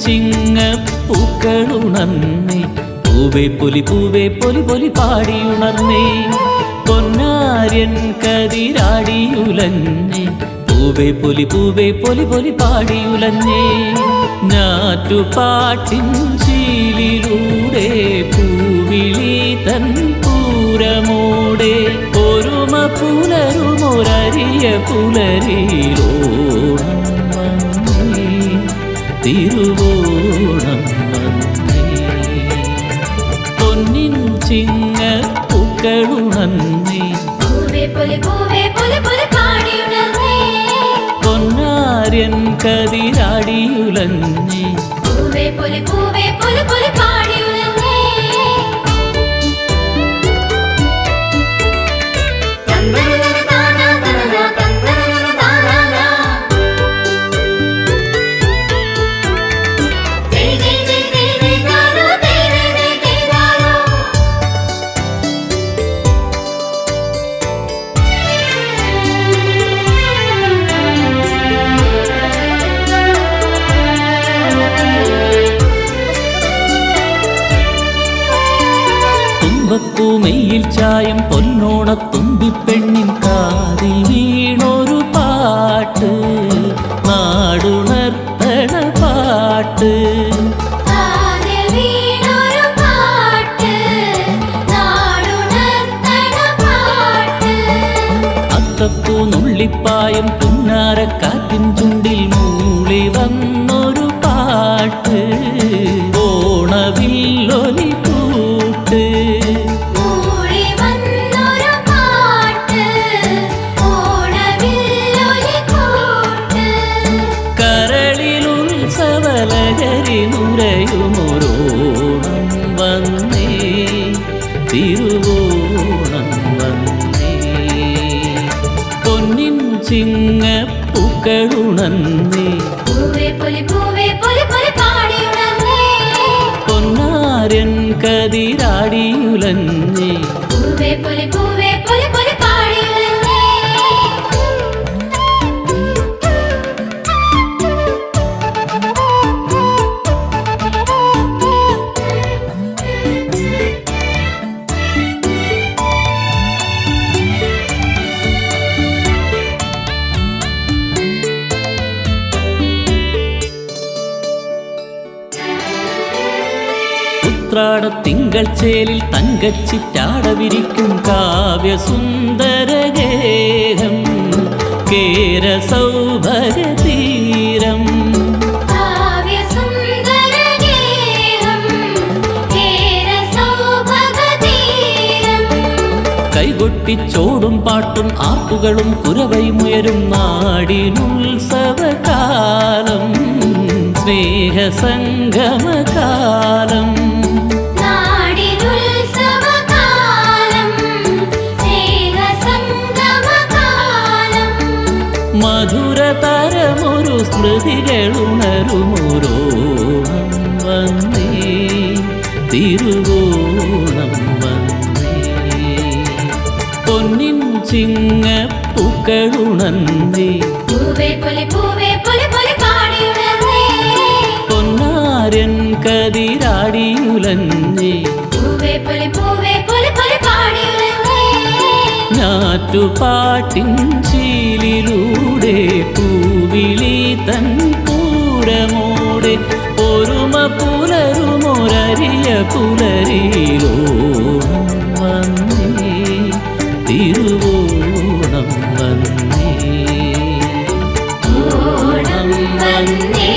ചിങ്ങപ്പൂക്കളുണർന്നേ പൂവേ പൊലി പൊലി പാടിയുണർന്നേ പൊന്നാര്യൻ കതിരാടിയുലഞ്ഞേ പൂവേ പൊലി പൊലി പാടിയുലഞ്ഞേ ഞാറ്റുപാട്ടിൻ ശീലിലൂടെ പൂവിളി തൻ പൂരമോടെ ഒരുമ പുലരുമൊരരിയ പുലരിലോണം വന്നേ തിരുവോണം വന്നേ പൊന്നിൻ ചിങ്ങപ്പൂക്കളുണർന്നേ പൊന്നാര്യൻ കതിരാടിയുലഞ്ഞേ മെയ്യിൽ ചായം പൊന്നോണത്തുമ്പിപ്പെണ്ണിൻ കാതിൽ വീണൊരു പാട്ട് നാടുണർത്തണ പാട്ട് അത്തപ്പൂ നുള്ളിപ്പായും പുന്നാരക്കാറ്റിൻ ചുണ്ടിൽ മൂളി വന്നൊരു പാട്ട് ഓണവില്ലൊലി കൂട്ട് നുരയുമൊരോണം വന്നേ തിരുവോണം വന്നേ പൊന്നിൻ ചിങ്ങപ്പൂക്കളുണർന്നേ പൊന്നാര്യൻ കതിരാടിയുലഞ്ഞേ തിങ്കൾ ചേലിൽ തങ്കച്ചിറ്റാട വിരിക്കും കാവ്യസുന്ദരഗേഹം കേര സൗഭഗതീരം കൈകൊട്ടിച്ചോടും പാട്ടും ആർപ്പുകളും കുരവയുമുയരും നാടിനുത്സവകാലം സ്നേഹസംഗമകാലം മധുരതരമൊരു സ്മൃതികളുണരുമൊരോണം വന്നേ തിരുവോണം വന്നേ പൊന്നിൻ ചിങ്ങപ്പൂക്കളുണർന്നേ പൊന്നാര്യൻ കതിരാടിയുലഞ്ഞേ ഞാറ്റുപാട്ടിൻ ശീലിലൂടെ പൂവിളി തൻ പൂരമോടെ ഒരുമ പുലരുമൊരരിയ പുലരിലോണം വന്നേ തിരുവോണം വന്നേ ഓണം വന്നേ